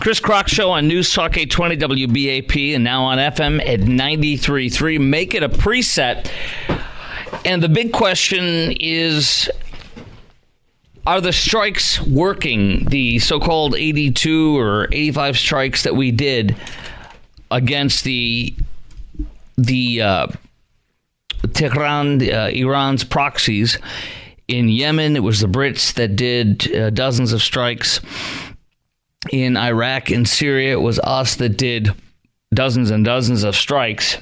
Chris Croc Show on News Talk 820 WBAP and now on FM at 93.3. Make it a preset. And the big question is, are the strikes working? The so-called 82 or 85 strikes that we did against the Tehran, Iran's proxies. In Yemen, it was the Brits that did dozens of strikes. In Iraq and Syria, it was us that did dozens and dozens of strikes.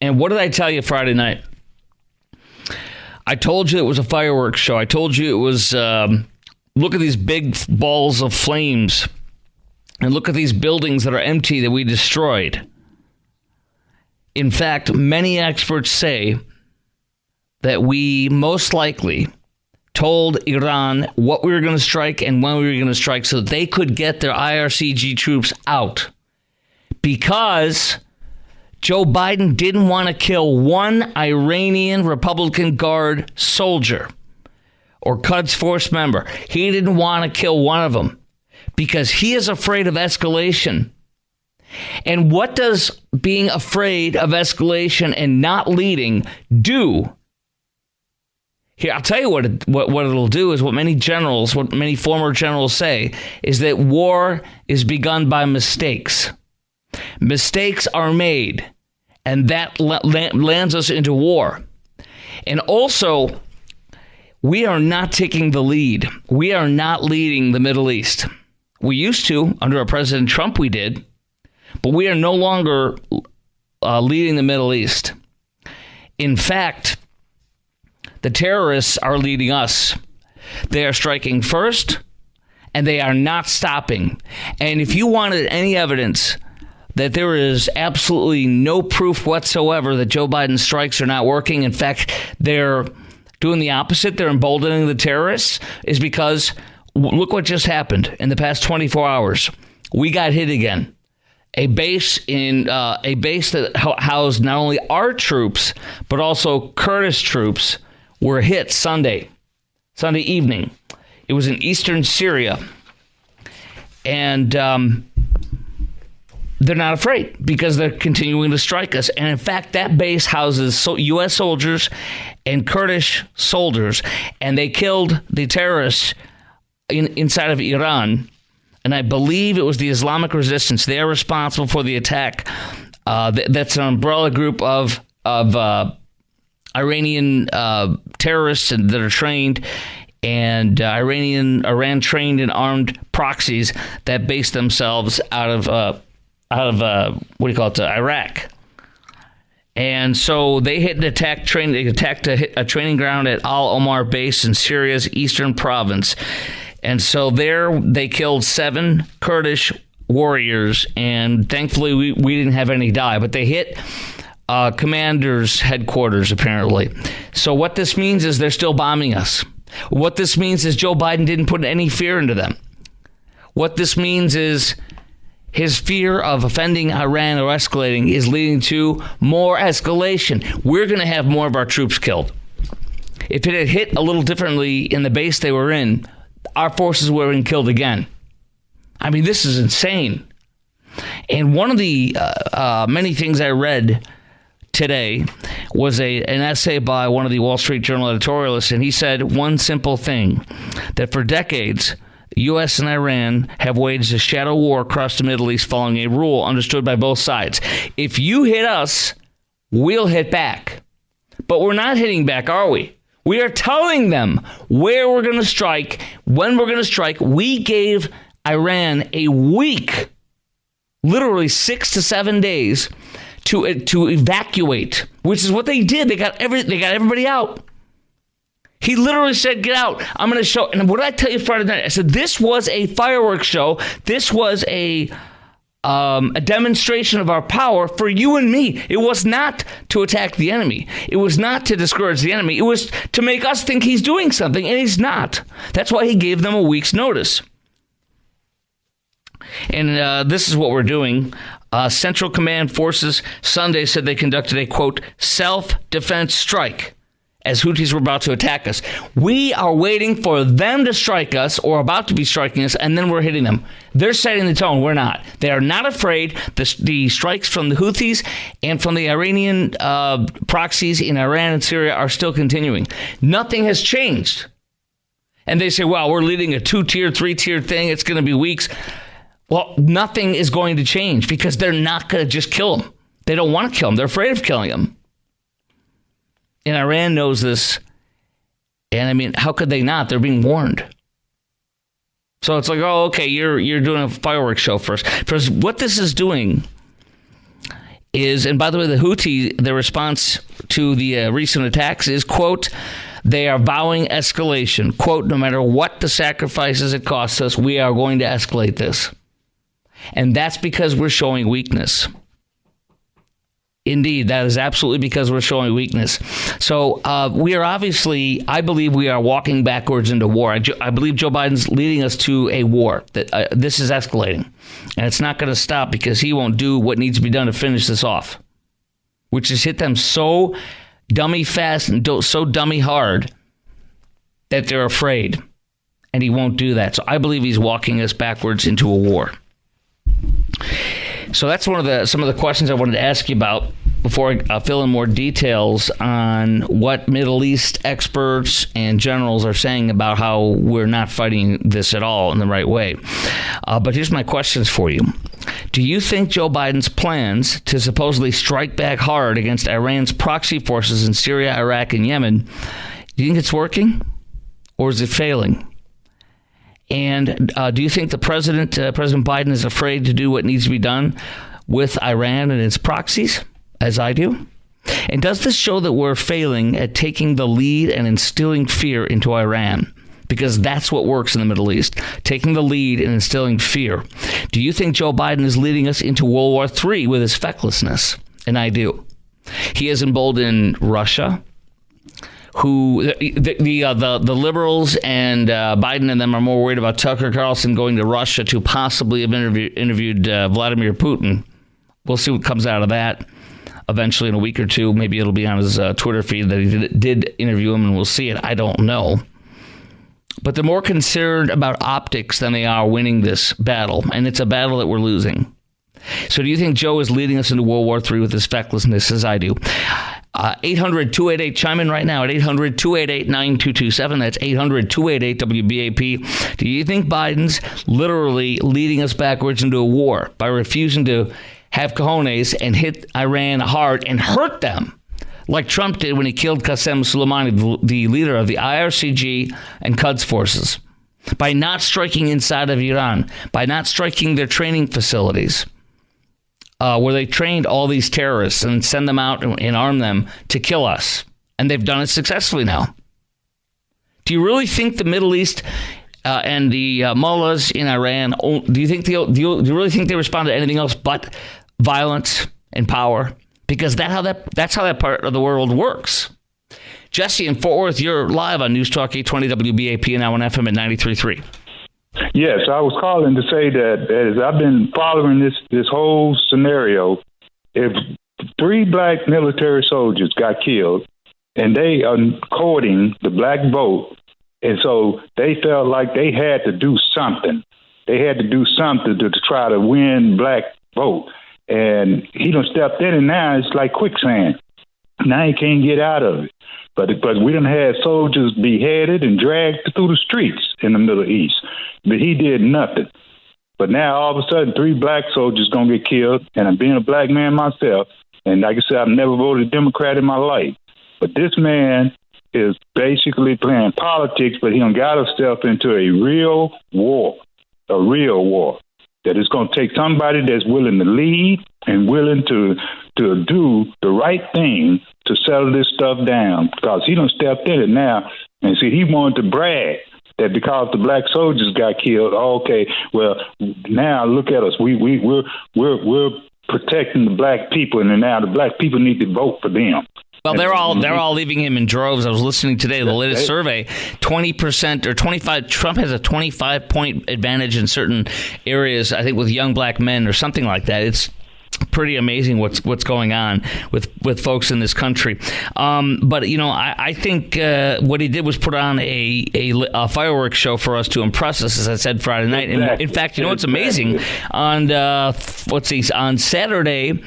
And what did I tell you Friday night? I told you it was a fireworks show. I told you it was, look at these big balls of flames. And look at these buildings that are empty that we destroyed. In fact, many experts say that we most likely told Iran what we were going to strike and when we were going to strike so that they could get their IRCG troops out. Because Joe Biden didn't want to kill one Iranian Republican Guard soldier or Quds Force member. He didn't want to kill one of them because he is afraid of escalation. And what does being afraid of escalation and not leading do? Here, I'll tell you what it'll do is what many former generals say, is that war is begun by mistakes. Mistakes are made, and that lands us into war. And also, we are not taking the lead. We are not leading the Middle East. We used to, under President Trump we did, but we are no longer leading the Middle East. In fact, the terrorists are leading us. They are striking first, and they are not stopping. And if you wanted any evidence that there is absolutely no proof whatsoever that Joe Biden's strikes are not working, in fact, they're doing the opposite, they're emboldening the terrorists, is because look what just happened in the past 24 hours. We got hit again. A base that housed not only our troops, but also Kurdish troops were hit Sunday evening. It was in eastern Syria. And they're not afraid because they're continuing to strike us. And in fact, that base houses U.S. soldiers and Kurdish soldiers. And they killed the terrorists inside of Iran. And I believe it was the Islamic Resistance. They are responsible for the attack. That's an umbrella group of Iranian terrorists that are trained, and Iran trained and armed proxies that base themselves out of Iraq. And so they hit an attack train. They attacked a training ground at Al Omar base in Syria's eastern province. And so there they killed 7 Kurdish warriors, and thankfully we didn't have any die, but they hit commander's headquarters, apparently. So what this means is they're still bombing us. What this means is Joe Biden didn't put any fear into them. What this means is his fear of offending Iran or escalating is leading to more escalation. We're going to have more of our troops killed. If it had hit a little differently in the base they were in, our forces would have been killed again. I mean, this is insane. And one of the many things I read today was an essay by one of the Wall Street Journal editorialists, and he said one simple thing, that for decades, the U.S. and Iran have waged a shadow war across the Middle East following a rule understood by both sides. If you hit us, we'll hit back. But we're not hitting back, are we? We are telling them where we're going to strike, when we're going to strike. We gave Iran a week, literally 6 to 7 days, to evacuate, which is what they did. They got everybody out. He literally said, get out. I'm going to show. And what did I tell you Friday night? I said, this was a fireworks show. This was a demonstration of our power for you and me. It was not to attack the enemy. It was not to discourage the enemy. It was to make us think he's doing something, and he's not. That's why he gave them a week's notice. And this is what we're doing. Central Command Forces Sunday said they conducted a, quote, self-defense strike as Houthis were about to attack us. We are waiting for them to strike us or about to be striking us, and then we're hitting them. They're setting the tone. We're not. They are not afraid. The strikes from the Houthis and from the Iranian proxies in Iran and Syria are still continuing. Nothing has changed. And they say, well, we're leading a 2-tier, 3-tier thing. It's going to be weeks. Well, nothing is going to change because they're not going to just kill them. They don't want to kill them. They're afraid of killing them. And Iran knows this. And I mean, how could they not? They're being warned. So it's like, oh, okay, you're doing a fireworks show first. First, what this is doing is, and by the way, the Houthi, the response to the recent attacks is, quote, they are vowing escalation. Quote, no matter what the sacrifices it costs us, we are going to escalate this. And that's because we're showing weakness. Indeed, that is absolutely because we're showing weakness. So we are obviously, I believe we are walking backwards into war. I believe Joe Biden's leading us to a war. That this is escalating. And it's not going to stop because he won't do what needs to be done to finish this off, which is hit them so dummy fast and so dummy hard that they're afraid. And he won't do that. So I believe he's walking us backwards into a war. So that's some of the questions I wanted to ask you about before I fill in more details on what Middle East experts and generals are saying about how we're not fighting this at all in the right way. But here's my questions for you. Do you think Joe Biden's plans to supposedly strike back hard against Iran's proxy forces in Syria, Iraq, and Yemen, do you think it's working or is it failing? And do you think President Biden is afraid to do what needs to be done with Iran and its proxies, as I do? And does this show that we're failing at taking the lead and instilling fear into Iran? Because that's what works in the Middle East, taking the lead and instilling fear. Do you think Joe Biden is leading us into World War III with his fecklessness? And I do. He has emboldened Russia, who the liberals and Biden and them are more worried about Tucker Carlson going to Russia to possibly have interviewed Vladimir Putin. We'll see what comes out of that eventually in a week or two. Maybe it'll be on his Twitter feed that he did interview him, and we'll see it. I don't know. But they're more concerned about optics than they are winning this battle, and it's a battle that we're losing. So do you think Joe is leading us into World War III with his fecklessness, as I do? 800-288, chime in right now at 800-288-9227. That's 800-288-WBAP. Do you think Biden's literally leading us backwards into a war by refusing to have cojones and hit Iran hard and hurt them like Trump did when he killed Qasem Soleimani, the leader of the IRGC and Quds forces, by not striking inside of Iran, by not striking their training facilities, where they trained all these terrorists and send them out and arm them to kill us. And they've done it successfully now. Do you really think the Middle East and the mullahs in Iran, do you really think they respond to anything else but violence and power? Because that's how that part of the world works. Jesse in Fort Worth, you're live on News Talk 820 WBAP and now on FM at 93.3. Yes, I was calling to say that as I've been following this whole scenario, if 3 black military soldiers got killed and they are courting the black vote, and so they felt like they had to do something. They had to do something to try to win black vote. And he done stepped in, and now it's like quicksand. Now he can't get out of it. But we done had soldiers beheaded and dragged through the streets in the Middle East. But he did nothing. But now all of a sudden 3 black soldiers going to get killed. And I'm being a black man myself. And like I said, I've never voted Democrat in my life. But this man is basically playing politics, but he done got himself into a real war. That it's going to take somebody that's willing to lead and willing to do the right thing to settle this stuff down, because he done stepped in it now. And see, he wanted to brag that because the black soldiers got killed, okay, well, now look at us. We're protecting the black people, and now the black people need to vote for them. Well, they're all leaving him in droves. I was listening today, the latest survey, 20% or 25. Trump has a 25-point advantage in certain areas, I think, with young black men or something like that. It's pretty amazing what's going on with folks in this country. But I think what he did was put on a fireworks show for us to impress us, as I said Friday night. And in fact, what's amazing on Saturday.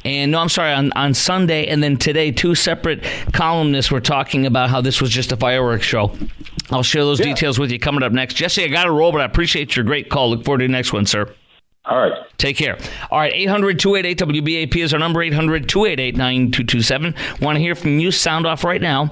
And no, I'm sorry, on Sunday and then today, two separate columnists were talking about how this was just a fireworks show. I'll share those details with you coming up next. Jesse, I got to roll, but I appreciate your great call. Look forward to the next one, sir. All right. Take care. All right, 800-288-WBAP is our number, 800-288-9227. Want to hear from you? Sound off right now.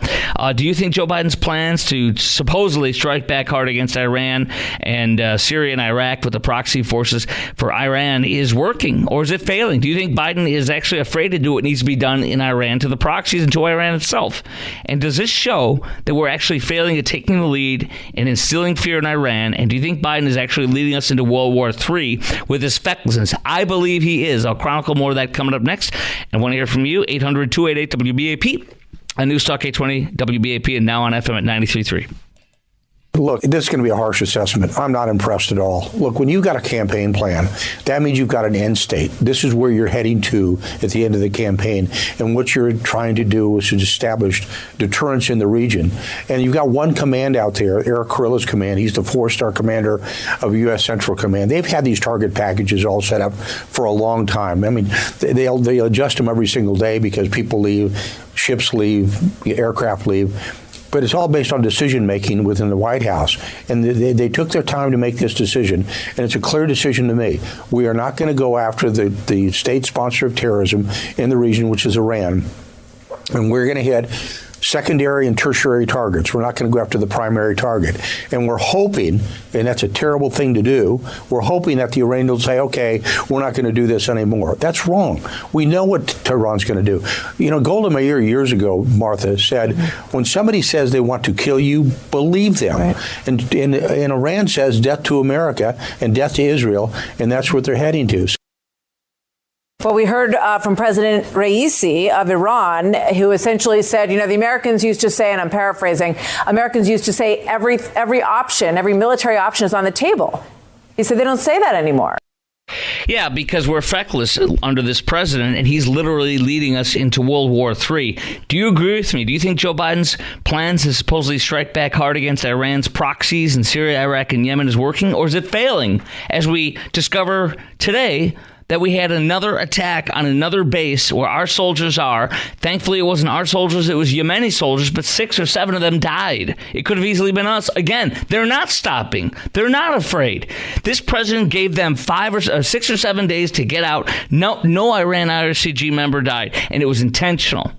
Do you think Joe Biden's plans to supposedly strike back hard against Iran and Syria and Iraq with the proxy forces for Iran is working, or is it failing? Do you think Biden is actually afraid to do what needs to be done in Iran to the proxies and to Iran itself? And does this show that we're actually failing at taking the lead and instilling fear in Iran? And do you think Biden is actually leading us into World War III with his fecklessness? I believe he is. I'll chronicle more of that coming up next. And I want to hear from you. 800-288-WBAP. On News Talk 820 WBAP and now on FM at 93.3. Look, this is going to be a harsh assessment. I'm not impressed at all. Look, when you've got a campaign plan, that means you've got an end state. This is where you're heading to at the end of the campaign. And what you're trying to do is to establish deterrence in the region. And you've got one command out there, Eric Kurilla's command. He's the 4-star commander of U.S. Central Command. They've had these target packages all set up for a long time. I mean, they adjust them every single day because people leave, ships leave, aircraft leave. But it's all based on decision-making within the White House. And they took their time to make this decision, and it's a clear decision to me. We are not going to go after the state sponsor of terrorism in the region, which is Iran. And we're going to hit secondary and tertiary targets. We're not going to go after the primary target. And we're hoping, and that's a terrible thing to do, we're hoping that the Iranians will say, okay, we're not going to do this anymore. That's wrong. We know what Tehran's going to do. Golda Meir years ago, Martha, said, when somebody says they want to kill you, believe them. Right. And Iran says death to America and death to Israel, and that's what they're heading to. Well, we heard from President Raisi of Iran, who essentially said, the Americans used to say, and I'm paraphrasing, Americans used to say every option, every military option is on the table. He said they don't say that anymore. Yeah, because we're feckless under this president, and he's literally leading us into World War III. Do you agree with me? Do you think Joe Biden's plans to supposedly strike back hard against Iran's proxies in Syria, Iraq, and Yemen is working, or is it failing? As we discover today that we had another attack on another base where our soldiers are. Thankfully, it wasn't our soldiers, it was Yemeni soldiers, but 6 or 7 of them died. It could have easily been us. Again, they're not stopping. They're not afraid. This president gave them 6 or 7 days to get out. No Iran IRCG member died, and it was intentional.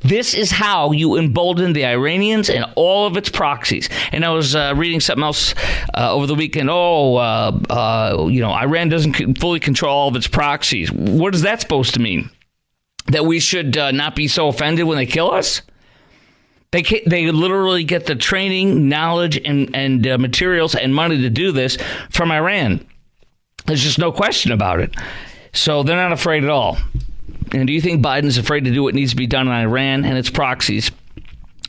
This is how you embolden the Iranians and all of its proxies. And I was reading something else over the weekend. Iran doesn't fully control all of its proxies. What is that supposed to mean? That we should not be so offended when they kill us? They literally get the training, knowledge, and materials and money to do this from Iran. There's just no question about it. So they're not afraid at all. And do you think Biden's afraid to do what needs to be done in Iran and its proxies?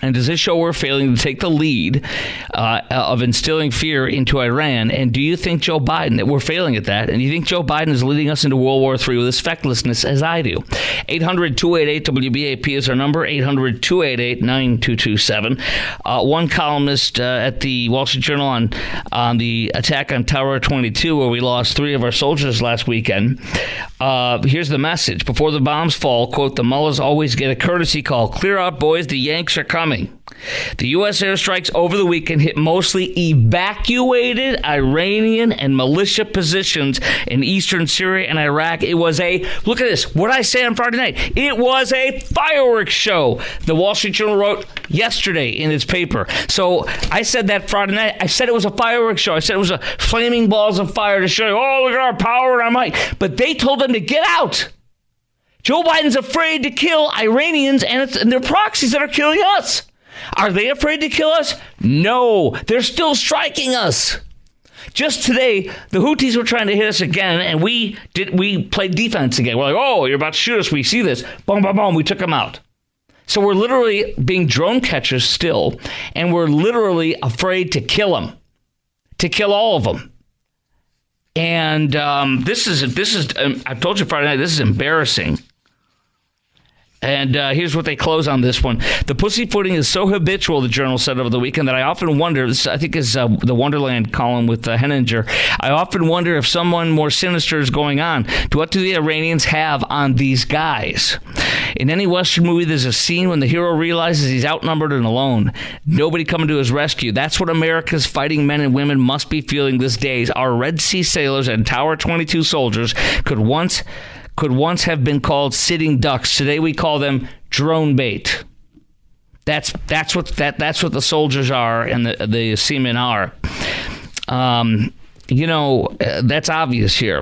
And does this show we're failing to take the lead of instilling fear into Iran? And do you think Joe Biden, that we're failing at that? And do you think Joe Biden is leading us into World War III with his fecklessness, as I do? 800-288-WBAP is our number, 800-288-9227. One columnist at the Wall Street Journal on the attack on Tower 22, where we lost 3 of our soldiers last weekend. Here's the message. Before the bombs fall, quote, the mullahs always get a courtesy call. Clear out, boys. The Yanks are coming. The U.S. airstrikes over the weekend hit mostly evacuated Iranian and militia positions in eastern Syria and Iraq. It was look at this, what I say on Friday night, it was a fireworks show, the Wall Street Journal wrote yesterday in its paper. So I said that Friday night, I said it was a fireworks show. I said it was a flaming balls of fire to show you, look at our power and our might. But they told them to get out. Joe Biden's afraid to kill Iranians and their proxies that are killing us. Are they afraid to kill us? No, they're still striking us. Just today, the Houthis were trying to hit us again, and we played defense again. We're like, you're about to shoot us. We see this. Boom, boom, boom. We took them out. So we're literally being drone catchers still, and we're literally afraid to kill them, to kill all of them. And this is I told you Friday night, this is embarrassing. And here's what they close on this one. The pussyfooting is so habitual, the Journal said over the weekend, that I often wonder, this I think is the Wonderland column with Henninger, I often wonder if someone more sinister is going on. What do the Iranians have on these guys? In any Western movie, there's a scene when the hero realizes he's outnumbered and alone. Nobody coming to his rescue. That's what America's fighting men and women must be feeling these days. Our Red Sea sailors and Tower 22 soldiers could once have been called sitting ducks. Today we call them drone bait. That's what the soldiers are and the seamen are. That's obvious here.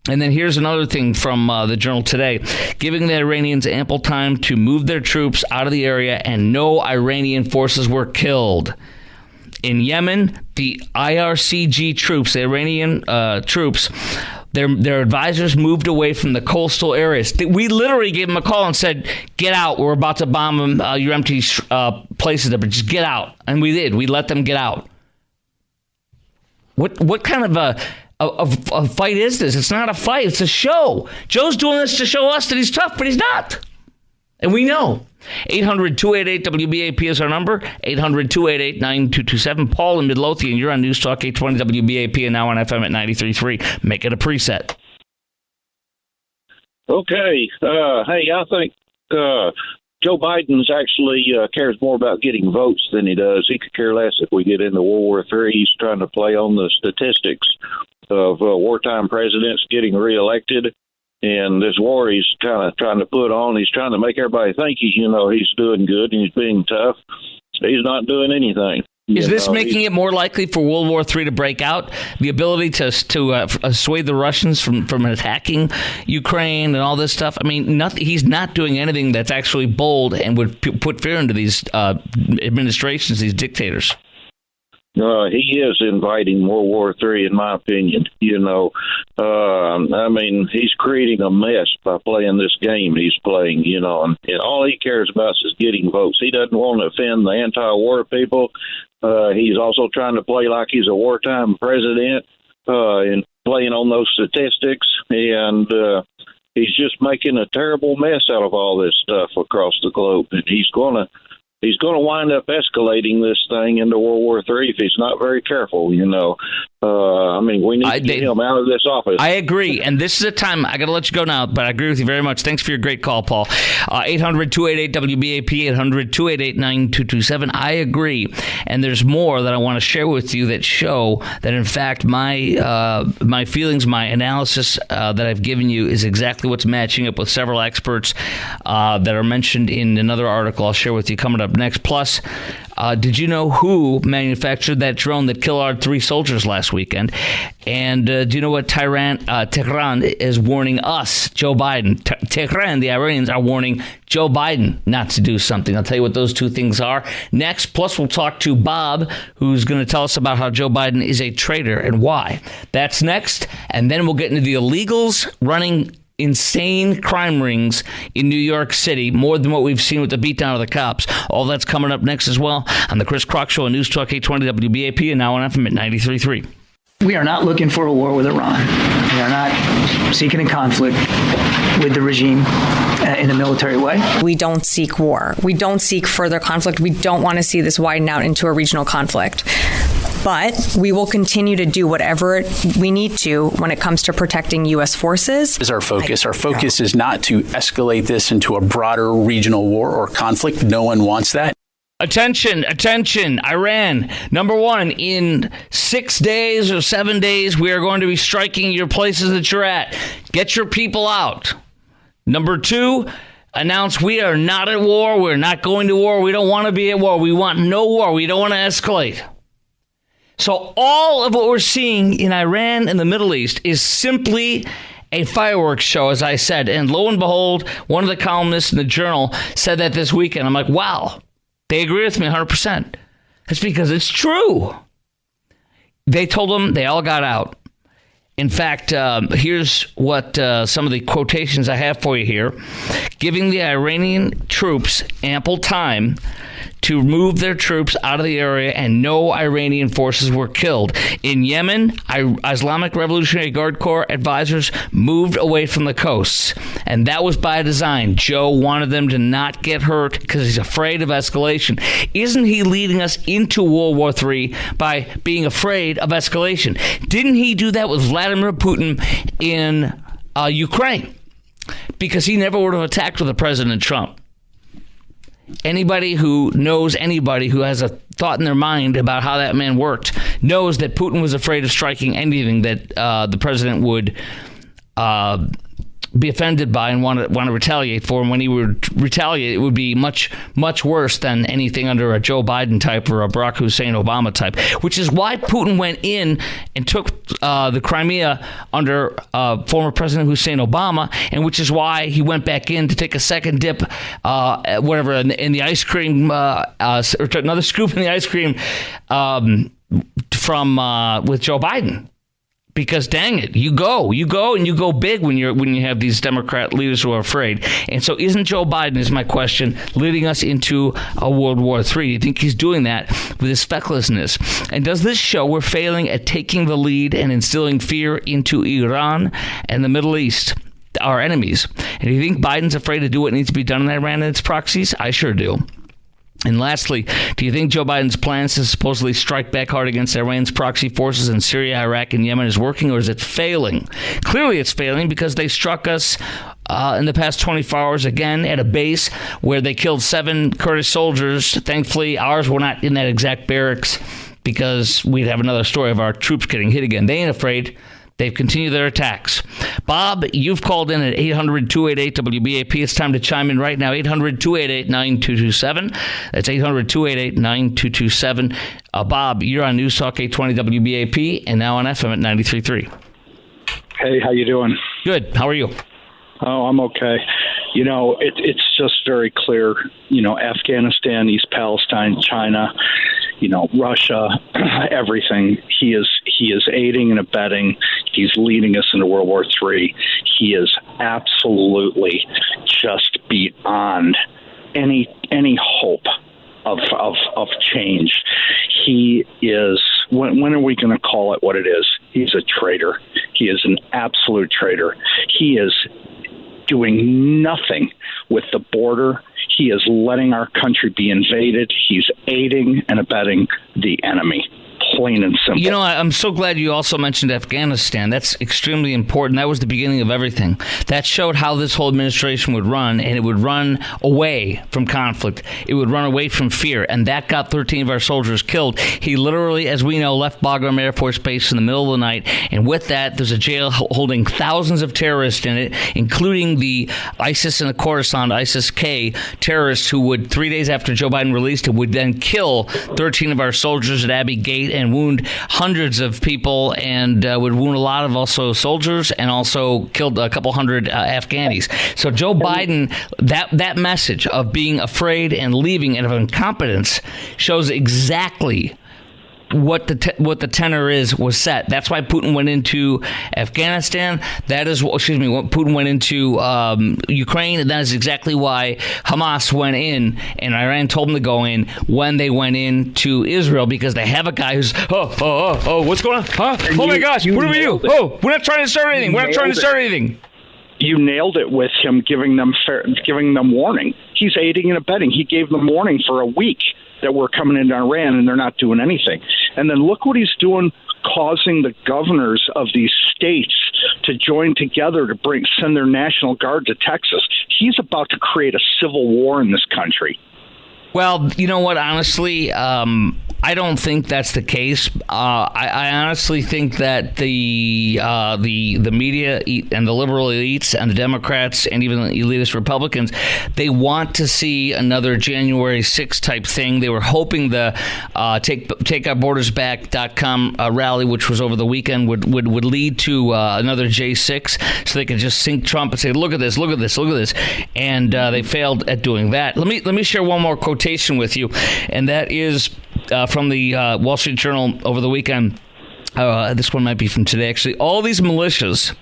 And then here's another thing from the Journal today. Giving the Iranians ample time to move their troops out of the area, and no Iranian forces were killed. In Yemen, the IRCG troops, the Iranian troops, their advisors moved away from the coastal areas. We literally gave them a call and said, get out. We're about to bomb your empty places there, but just get out. And we did. We let them get out. What kind of a fight is this? It's not a fight. It's a show. Joe's doing this to show us that he's tough, but he's not. And we know. 800-288-WBAP is our number. 800-288-9227. Paul in Midlothian, you're on News Talk 820 WBAP and now on FM at 93.3. Make it a preset. Okay. Hey, I think Joe Biden's actually cares more about getting votes than he does. He could care less if we get into World War III. He's trying to play on the statistics of wartime presidents getting reelected. And this war he's kind of trying to put on, he's trying to make everybody think he's doing good and he's being tough. He's not doing anything. Is this making it more likely for World War III to break out? The ability to sway the Russians from attacking Ukraine and all this stuff? I mean, he's not doing anything that's actually bold and would put fear into these administrations, these dictators. He is inviting World War III, in my opinion. He's creating a mess by playing this game he's playing, and all he cares about is getting votes. He doesn't want to offend the anti-war people. He's also trying to play like he's a wartime president and playing on those statistics. And he's just making a terrible mess out of all this stuff across the globe. And he's going to wind up escalating this thing into World War III if he's not very careful, we need to get him out of this office. I agree. And this is a time, I got to let you go now, but I agree with you very much. Thanks for your great call, Paul. 800-288-WBAP, 800-288-9227. I agree. And there's more that I want to share with you that show that, in fact, my feelings, my analysis that I've given you is exactly what's matching up with several experts that are mentioned in another article I'll share with you coming up next. Plus, did you know who manufactured that drone that killed 3 soldiers last weekend? And do you know what Tehran is warning us, Joe Biden? Tehran, the Iranians, are warning Joe Biden not to do something. I'll tell you what those two things are next. Plus, we'll talk to Bob, who's going to tell us about how Joe Biden is a traitor and why. That's next. And then we'll get into the illegals running insane crime rings in New York City, more than what we've seen with the beatdown of the cops. All that's coming up next as well on the Chris Crock Show on News Talk 820 WBAP and now on FM at 93.3. We are not looking for a war with Iran. We are not seeking a conflict with the regime in a military way. We don't seek war. We don't seek further conflict. We don't want to see this widen out into a regional conflict. But we will continue to do whatever we need to when it comes to protecting U.S. forces. Is our focus. Our focus is not to escalate this into a broader regional war or conflict. No one wants that. Attention, Iran. Number one, in 6 days or 7 days, we are going to be striking your places that you're at. Get your people out. Number two, announce we are not at war. We're not going to war. We don't want to be at war. We want no war. We don't want to escalate. So all of what we're seeing in Iran and the Middle East is simply a fireworks show, as I said. And lo and behold, one of the columnists in the Journal said that this weekend. I'm like, wow, they agree with me 100%. That's because it's true. They told them they all got out. In fact, here's what some of the quotations I have for you here. Giving the Iranian troops ample time to move their troops out of the area, and no Iranian forces were killed. In Yemen, Islamic Revolutionary Guard Corps advisors moved away from the coasts, and that was by design. Joe wanted them to not get hurt because he's afraid of escalation. Isn't he leading us into World War III by being afraid of escalation? Didn't he do that with Vladimir Putin in Ukraine? Because he never would have attacked with President Trump. Anybody who knows anybody who has a thought in their mind about how that man worked knows that Putin was afraid of striking anything that the president would be offended by and want to retaliate for. And when he would retaliate, it would be much, much worse than anything under a Joe Biden type or a Barack Hussein Obama type, which is why Putin went in and took the Crimea under former President Hussein Obama, and which is why he went back in to take a second dip, in the ice cream, or another scoop in the ice cream from with Joe Biden. Because dang it, you go and you go big when you have these Democrat leaders who are afraid. And so isn't Joe Biden, is my question, leading us into a World War III? Do you think he's doing that with his fecklessness? And does this show we're failing at taking the lead and instilling fear into Iran and the Middle East, our enemies? And do you think Biden's afraid to do what needs to be done in Iran and its proxies? I sure do. And lastly, do you think Joe Biden's plans to supposedly strike back hard against Iran's proxy forces in Syria, Iraq, and Yemen is working, or is it failing? Clearly it's failing because they struck us in the past 24 hours again at a base where they killed 7 Kurdish soldiers. Thankfully, ours were not in that exact barracks because we'd have another story of our troops getting hit again. They ain't afraid. They've continued their attacks. Bob, you've called in at 800-288-WBAP. It's time to chime in right now. 800-288-9227. That's 800-288-9227. Bob, you're on News Talk 820 WBAP and now on FM at 93.3. Hey, how you doing? Good. How are you? Oh, I'm okay. It's just very clear, Afghanistan, East Palestine, China, Russia, everything. He is aiding and abetting. He's leading us into World War III. He is absolutely just beyond any hope of change. He is. When are we going to call it what it is? He's a traitor. He is an absolute traitor. He is doing nothing with the border. He is letting our country be invaded. He's aiding and abetting the enemy. Plain and simple. I'm so glad you also mentioned Afghanistan. That's extremely important. That was the beginning of everything. That showed how this whole administration would run, and it would run away from conflict. It would run away from fear, and that got 13 of our soldiers killed. He literally, as we know, left Bagram Air Force Base in the middle of the night, and with that, there's a jail holding thousands of terrorists in it, including the ISIS and the Khorasan, ISIS-K terrorists who would, 3 days after Joe Biden released it, would then kill 13 of our soldiers at Abbey Gate and wound hundreds of people, and would wound a lot of also soldiers, and also killed a couple hundred Afghanis. So Joe Biden, that message of being afraid and leaving and of incompetence shows exactly what the tenor was set. That's why Putin went into Afghanistan. When Putin went into Ukraine, and that is exactly why Hamas went in, and Iran told them to go in when they went into Israel, because they have a guy who's what's going on? Huh? Oh my gosh, what do we do? Oh, we're not trying to start anything. You nailed it with him giving them warning. He's aiding and abetting. He gave them warning for a week that we're coming into Iran, and they're not doing anything. And then look what he's doing, causing the governors of these states to join together to send their National Guard to Texas. He's about to create a civil war in this country. Well, you know what? Honestly, I don't think that's the case. I honestly think that the media and the liberal elites and the Democrats and even the elitist Republicans, they want to see another January 6th type thing. They were hoping the takeourbordersback.com rally, which was over the weekend, would lead to another J6, so they could just sink Trump and say, look at this. And they failed at doing that. Let me share one more quotation with you, and that is from the Wall Street Journal over the weekend. This one might be from today, actually. All these militias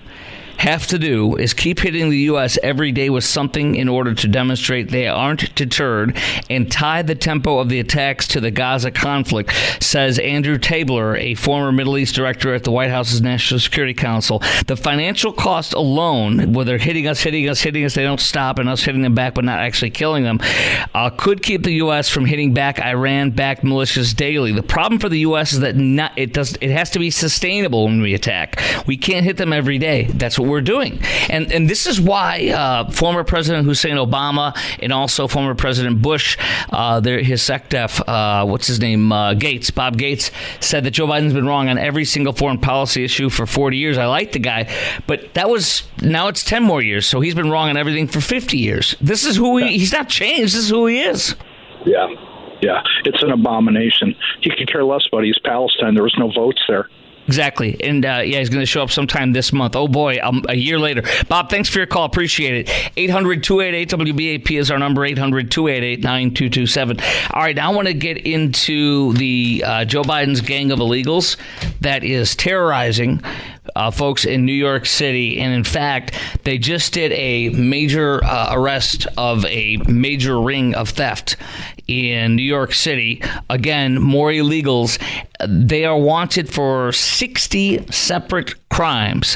have to do is keep hitting the U.S. every day with something in order to demonstrate they aren't deterred and tie the tempo of the attacks to the Gaza conflict, says Andrew Tabler, a former Middle East director at the White House's National Security Council. The financial cost alone, where they're hitting us, they don't stop, and us hitting them back but not actually killing them, could keep the U.S. from hitting back Iran-backed militias daily. The problem for the U.S. is that it has to be sustainable when we attack. We can't hit them every day. That's what we're doing. And this is why former President Hussein Obama and also former President Bush, his SecDef, what's his name, Bob Gates, said that Joe Biden's been wrong on every single foreign policy issue for 40 years. I like the guy, but now it's 10 more years, so he's been wrong on everything for 50 years. This is who he's not changed. This is who he is. Yeah, it's an abomination. He could care less about East Palestine. There was no votes there. Exactly. And he's going to show up sometime this month. Oh, boy, a year later. Bob, thanks for your call. Appreciate it. 800-288-WBAP is our number, 800-288-9227. All right, now I want to get into the Joe Biden's gang of illegals that is terrorizing folks in New York City. And in fact, they just did a major arrest of a major ring of theft in New York City. Again, more illegals. They are wanted for 60 separate crimes,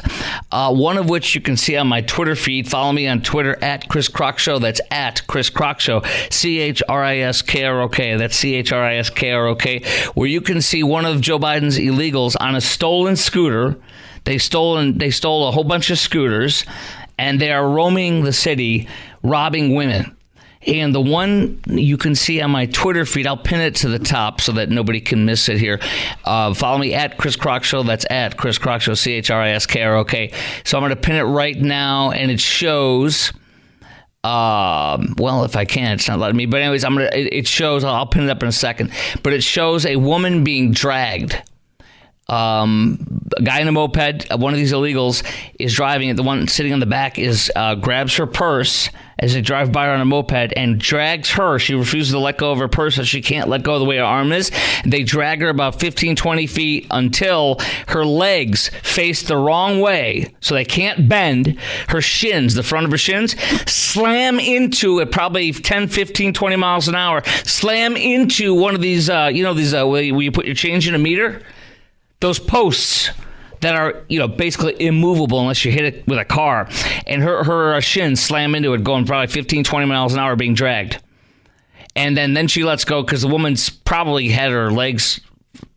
one of which you can see on my Twitter feed. Follow me on Twitter at Chris Crock Show. That's at Chris Crock Show, CHRISKROK. That's CHRISKROK, where you can see one of Joe Biden's illegals on a stolen scooter. They stole a whole bunch of scooters, and they are roaming the city, robbing women. And the one you can see on my Twitter feed, I'll pin it to the top so that nobody can miss it here. Follow me at Chris Crock Show. That's at Chris Crock Show, CHRISKROK. So I'm going to pin it right now, and it shows... well, if I can, it's not letting me. But anyways, it shows... I'll pin it up in a second. But it shows a woman being dragged. A guy in a moped, one of these illegals, is driving it. The one sitting on the back grabs her purse as they drive by her on a moped and drags her. She refuses to let go of her purse, so she can't let go of the way her arm is. They drag her about 15, 20 feet until her legs face the wrong way, so they can't bend. Her shins, the front of her shins, slam into at probably 10, 15, 20 miles an hour, slam into one of these, where you put your change in a meter? Those posts that are, basically immovable unless you hit it with a car. And her shins slam into it, going probably 15, 20 miles an hour, being dragged. And then she lets go because the woman's probably had her legs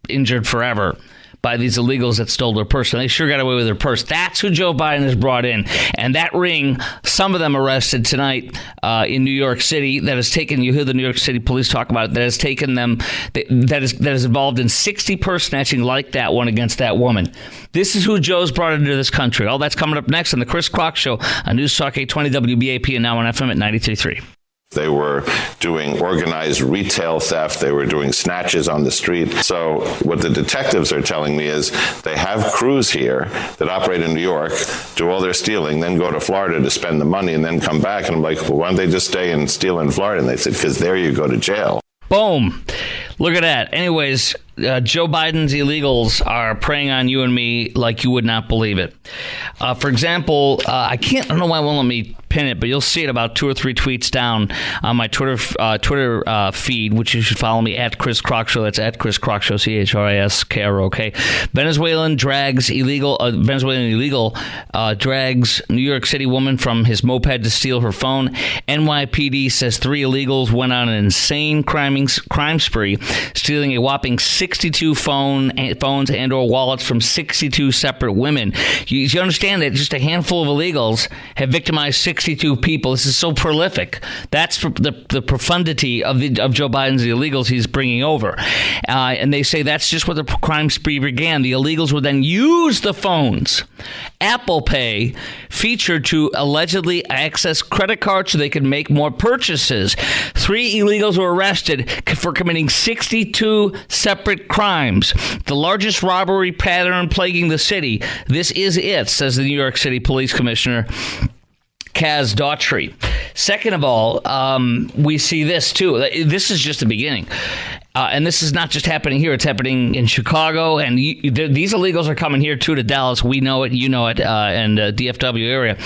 injured forever by these illegals that stole their purse. And they sure got away with their purse. That's who Joe Biden has brought in. And that ring, some of them arrested tonight in New York City, that has taken, you hear the New York City police talk about it, that has taken them, that is involved in 60 purse snatching like that one against that woman. This is who Joe's brought into this country. All that's coming up next on the Chris Crock Show on News Talk 820 WBAP and now on FM at 93.3. They were doing organized retail theft. They were doing snatches on the street. So what the detectives are telling me is they have crews here that operate in New York, do all their stealing, then go to Florida to spend the money and then come back. And I'm like, well, why don't they just stay and steal in Florida? And they said, because there you go to jail. Boom. Look at that. Anyways, Joe Biden's illegals are preying on you and me like you would not believe it. For example, I don't know why it won't let me pin it, but you'll see it about 2 or 3 tweets down on my Twitter feed, which you should follow me at Chris Crock Show. That's at Chris Crock Show, CHRISKROK. Venezuelan illegal drags New York City woman from his moped to steal her phone. NYPD says 3 illegals went on an insane crime spree, stealing a whopping 62 phones and or wallets from 62 separate women. You understand that just a handful of illegals have victimized 62 people. This is so prolific. That's the profundity of Joe Biden's illegals he's bringing over. And they say that's just where the crime spree began. The illegals would then use the phones. Apple Pay featured to allegedly access credit cards so they could make more purchases. 3 illegals were arrested for committing 62 separate crimes. The largest robbery pattern plaguing the city. This is it, says the New York City Police Commissioner Kaz Daughtry. Second of all, we see this too. This is just the beginning. And this is not just happening here. It's happening in Chicago. And these illegals are coming here, too, to Dallas. We know it. You know it. And DFW area.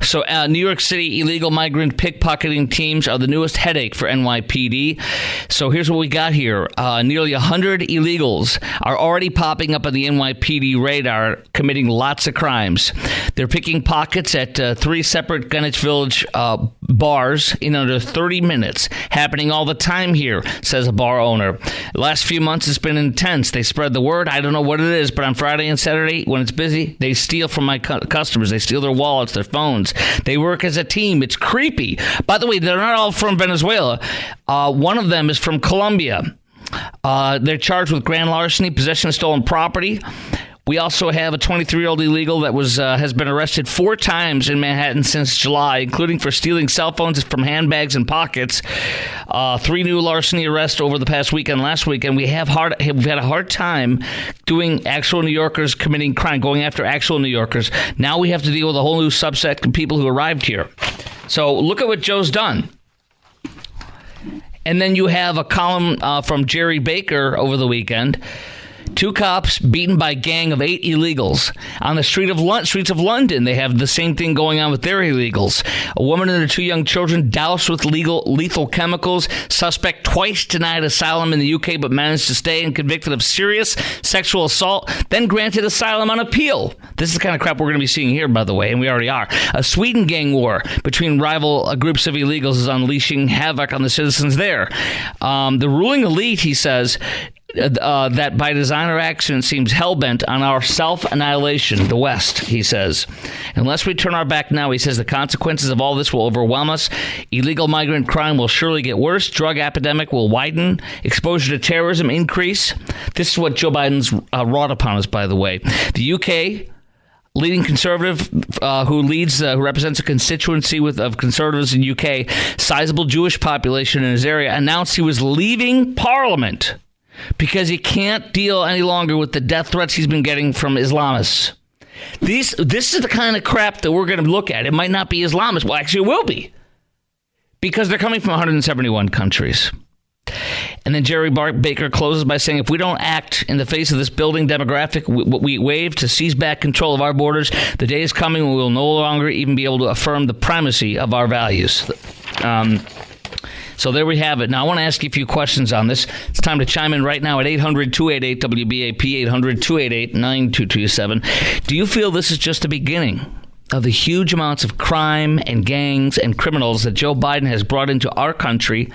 So New York City illegal migrant pickpocketing teams are the newest headache for NYPD. So here's what we got here. Nearly 100 illegals are already popping up on the NYPD radar, committing lots of crimes. They're picking pockets at 3 separate Greenwich Village bars in under 30 minutes. Happening all the time here, says a bar owner. The last few months, it's been intense. They spread the word. I don't know what it is, but on Friday and Saturday, when it's busy, they steal from my customers. They steal their wallets, their phones. They work as a team. It's creepy. By the way, they're not all from Venezuela. One of them is from Colombia. They're charged with grand larceny, possession of stolen property. We also have a 23-year-old illegal that has been arrested 4 times in Manhattan since July, including for stealing cell phones from handbags and pockets. 3 new larceny arrests over the past weekend. Last weekend, we've had a hard time doing actual New Yorkers committing crime, going after actual New Yorkers. Now we have to deal with a whole new subset of people who arrived here. So look at what Joe's done. And then you have a column from Jerry Baker over the weekend. 2 cops beaten by gang of 8 illegals on the streets of London. They have the same thing going on with their illegals. A woman and her 2 young children doused with lethal chemicals. Suspect twice denied asylum in the UK, but managed to stay and convicted of serious sexual assault, then granted asylum on appeal. This is the kind of crap we're going to be seeing here, by the way, and we already are. A Sweden gang war between rival groups of illegals is unleashing havoc on the citizens there. The ruling elite, he says, that by design or accident seems hell-bent on our self-annihilation, the West, he says. Unless we turn our back now, he says, the consequences of all this will overwhelm us. Illegal migrant crime will surely get worse. Drug epidemic will widen. Exposure to terrorism increase. This is what Joe Biden's wrought upon us, by the way. The UK leading conservative who represents a constituency of conservatives in UK, sizable Jewish population in his area, announced he was leaving Parliament because he can't deal any longer with the death threats he's been getting from Islamists. This is the kind of crap that we're going to look at. It might not be Islamists. Well, actually, it will be. Because they're coming from 171 countries. And then Jerry Baker closes by saying, if we don't act in the face of this building demographic, we wave to seize back control of our borders, the day is coming when we will no longer even be able to affirm the primacy of our values. So there we have it. Now, I want to ask you a few questions on this. It's time to chime in right now at 800-288-WBAP, 800-288-9227. Do you feel this is just the beginning of the huge amounts of crime and gangs and criminals that Joe Biden has brought into our country,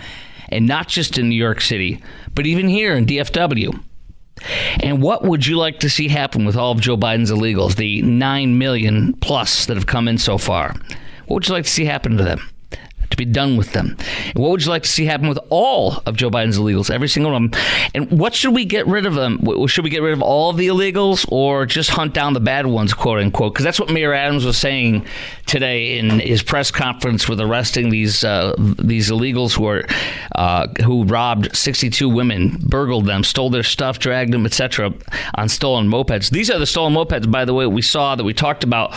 and not just in New York City, but even here in DFW? And what would you like to see happen with all of Joe Biden's illegals, the 9 million plus that have come in so far? What would you like to see happen to them? To be done with them? And what would you like to see happen with all of Joe Biden's illegals, every single one of them? And what should we get rid of them? Should we get rid of all of the illegals or just hunt down the bad ones, quote unquote? Because that's what Mayor Adams was saying today in his press conference with arresting these illegals who robbed 62 women, burgled them, stole their stuff, dragged them, etc. on stolen mopeds. These are the stolen mopeds, by the way, we talked about.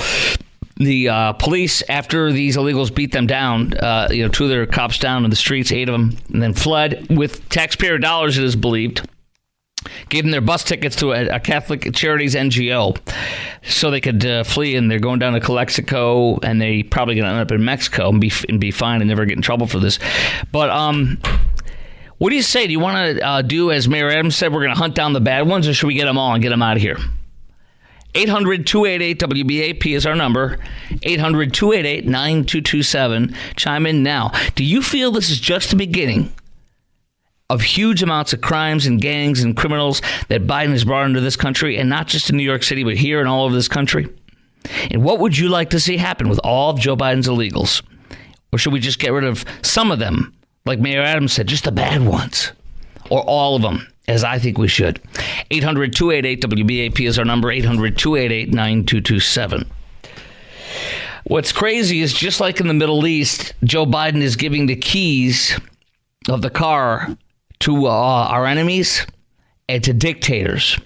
The police, after these illegals beat them down, 2 of their cops down in the streets, 8 of them, and then fled with taxpayer dollars, it is believed, gave them their bus tickets to a Catholic Charities NGO so they could flee, and they're going down to Calexico, and they probably going to end up in Mexico and be fine and never get in trouble for this. But what do you say? Do you want to do, as Mayor Adams said, we're going to hunt down the bad ones, or should we get them all and get them out of here? 800-288-WBAP is our number. 800-288-9227. Chime in now. Do you feel this is just the beginning of huge amounts of crimes and gangs and criminals that Biden has brought into this country, and not just in New York City, but here and all over this country? And what would you like to see happen with all of Joe Biden's illegals? Or should we just get rid of some of them, like Mayor Adams said, just the bad ones? Or all of them, as I think we should? 800-288-WBAP is our number, 800-288-9227. What's crazy is, just like in the Middle East, Joe Biden is giving the keys of the car to our enemies and to dictators.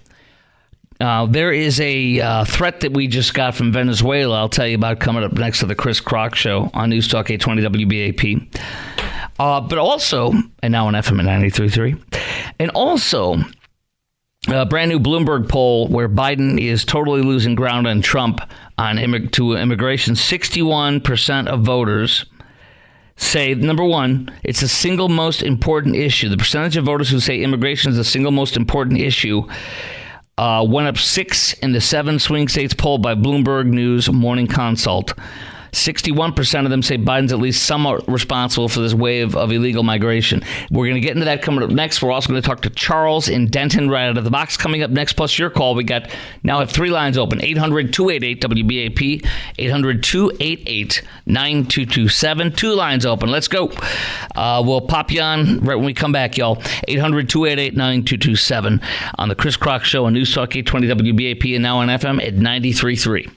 There is a threat that we just got from Venezuela I'll tell you about coming up next to the Chris Crock Show on News Talk 820 WBAP. But also, and now on FM at 93.3, And also, a brand new Bloomberg poll where Biden is totally losing ground on Trump on immigration. 61% of voters say, number one, it's the single most important issue. The percentage of voters who say immigration is the single most important issue went up 6 in the 7 swing states polled by Bloomberg News Morning Consult. 61% of them say Biden's at least somewhat responsible for this wave of illegal migration. We're going to get into that coming up next. We're also going to talk to Charles in Denton right out of the box coming up next, plus your call. We now have 3 lines open, 800-288-WBAP, 800-288-9227. 2 lines open. Let's go. We'll pop you on right when we come back, y'all. 800-288-9227 on the Chris Crock Show on News Talk 820 WBAP and now on FM at 93.3.